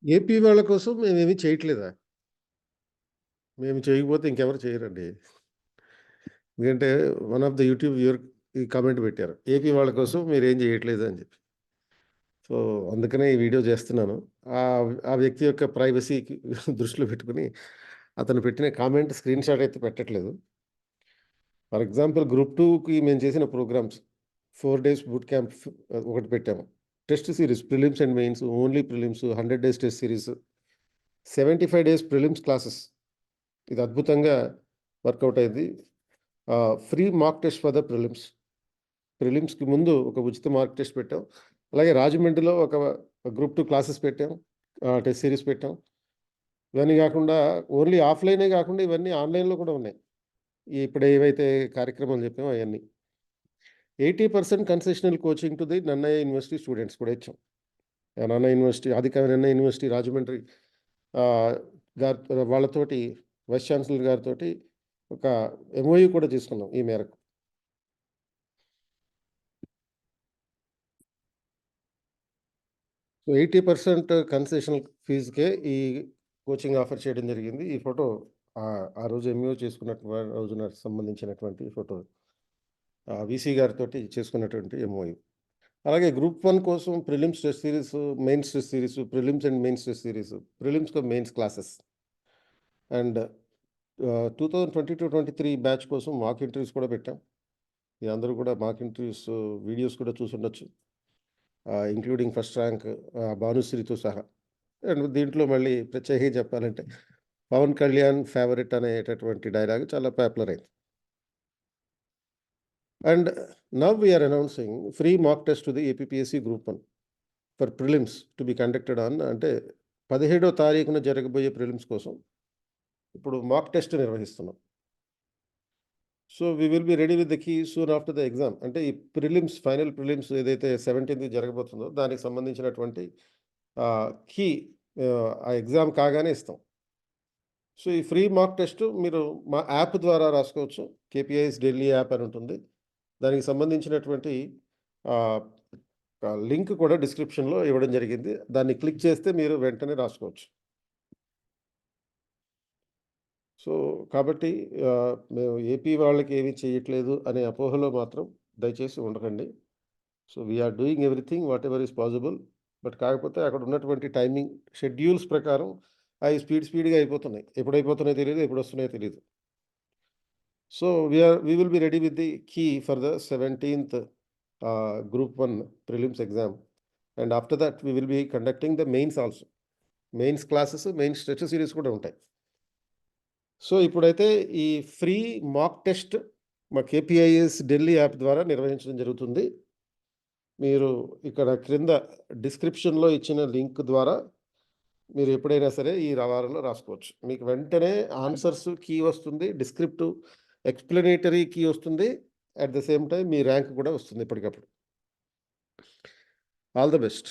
AP వాళ్ళ కోసం మేమేమి చేయట్లేదా? మేము చేయకపోతే ఇంకెవరు చేయరండి. ఎందుకంటే one of the YouTube viewer ఈ కామెంట్ పెట్టారు. ఏపీ వాళ్ళ కోసం మీరేం చేయట్లేదు అని చెప్పి. సో, అందుకనే ఈ వీడియో చేస్తున్నాను. ఆ వ్యక్తి యొక్క ప్రైవసీకి దృష్టిలో పెట్టుకొని అతను పెట్టిన కామెంట్ స్క్రీన్‌షాట్ అయితే పెట్టట్లేదు. ఫర్ ఎగ్జాంపుల్ గ్రూప్ 2కి మేము చేసిన ప్రోగ్రామ్స్ 4 డేస్ బూట్ క్యాంప్ ఒకటి పెట్టాము. Test series prelims and mains, only prelims, 100 days test series, 75 days prelims classes. ఇది అద్భుతంగా వర్కౌట్ అయింది. Free mock test for the prelims. ప్రిలిమ్స్‌కి ముందు ఒక ఉచిత మార్క్ టెస్ట్ పెట్టాం. అలాగే రాజమండ్రిలో ఒక గ్రూప్ 2 క్లాసెస్ పెట్టాం. టెస్ట్ సీరీస్ పెట్టాం. ఇవన్నీ గాకుండా ఓన్లీ ఆఫ్‌లైనే గాకుండా ఇవన్నీ ఆన్‌లైన్‌లో కూడా ఉన్నాయి. ఇప్పుడు ఏవైతే కార్యక్రమాలు చెప్పామో అయన్నీ. 80% concessional coaching to the Nannaya university students కూడా ఇచ్చాం. Nannaya university Nannaya university Rajahmundry ah, వాళ్ళతోటి వైస్ ఛాన్సలర్ గారితోటి ఒక ఎంఓయూ కూడా చేసుకున్నాం ఈ మేరకు. సో, 80% కన్సెషనల్ ఫీజ్‌కే ఈ కోచింగ్ ఆఫర్ చేయడం జరిగింది. ఈ ఫోటో ఆ రోజు ఎంఓయూ చేసుకున్నటు రోజున సంబంధించినటువంటి ఫోటో. వీసీ గారితోటి చేసుకున్నటువంటి ఎంఓయూ. అలాగే గ్రూప్ 1 కోసం prelims test series, mains test series, prelims and mains test series, ప్రిలిమ్స్‌కో మెయిన్స్ క్లాసెస్ అండ్ 2022-23 బ్యాచ్ కోసం మాక్ ఇంటర్వ్యూస్ కూడా పెట్టాం. మీరందరూ కూడా మాక్ ఇంటర్వ్యూస్ వీడియోస్ కూడా చూసుండొచ్చు. ఇంక్లూడింగ్ ఫస్ట్ ర్యాంక్ భానుశ్రీతో సహా. అండ్ దీంట్లో మళ్ళీ ప్రత్యేకంగా చెప్పాలంటే 'పవన్ కళ్యాణ్ ఫేవరెట్' అనేటటువంటి డైలాగ్ చాలా పాపులర్ అయింది. And now we are announcing free mock test to the APPSC group 1 for prelims to be conducted on అంటే 17వ తారీఖున జరగబోయే ప్రిలిమ్స్ కోసం ఇప్పుడు మాక్ టెస్ట్ నిర్వహిస్తున్నాం. So, we will be ready with the key soon after the exam. అంటే ఈ prelims final prelims ఏదైతే 17థ్ జరగబోతుందో దానికి సంబంధించినటువంటి కీ ఆ ఎగ్జామ్ కాగానే ఇస్తాం. సో, ఈ ఫ్రీ మాక్ టెస్ట్ మీరు మా యాప్ ద్వారా రాసుకోవచ్చు. కేపీఐఎస్ ఢిల్లీ యాప్ అని ఉంటుంది. దానికి సంబంధించినటువంటి ఆహ్, లింక్ కూడా డిస్క్రిప్షన్‌లో ఇవ్వడం జరిగింది. దాన్ని క్లిక్ చేస్తే మీరు వెంటనే రాసుకోవచ్చు. సో, కాబట్టి మేము ఏపీ వాళ్ళకి ఏమి చేయట్లేదు అనే అపోహలో మాత్రం దయచేసి ఉండకండి. So, we are doing everything whatever is possible. But కాకపోతే అక్కడ ఉన్నటువంటి టైమింగ్ షెడ్యూల్స్ ప్రకారం అయి స్పీడ్‌గా అయిపోతున్నాయి. ఎప్పుడైపోతున్నాయో తెలీదు. ఎప్పుడొస్తున్నాయో తెలీదు. So, we will be ready with the key for the 17థ్ group 1 prelims exam. And after that we will be conducting the mains also. Mains classes, mains test series కూడా ఉంటాయి. సో, ఇప్పుడైతే ఈ ఫ్రీ మాక్ టెస్ట్ మా KPIS Delhi app ద్వారా నిర్వహించడం జరుగుతుంది. మీరు ఇక్కడ క్రింద డిస్క్రిప్షన్‌లో ఇచ్చిన లింక్ ద్వారా మీరు ఎప్పుడైనా సరే ఈ వారంలో రాసుకోవచ్చు. మీకు వెంటనే ఆన్సర్స్ కీ వస్తుంది. డిస్క్రిప్టివ్ ఎక్స్‌ప్లనేటరీ కీ వస్తుంది. At the same time me rank కూడా వస్తుంది ఎప్పటికప్పుడు. All the best.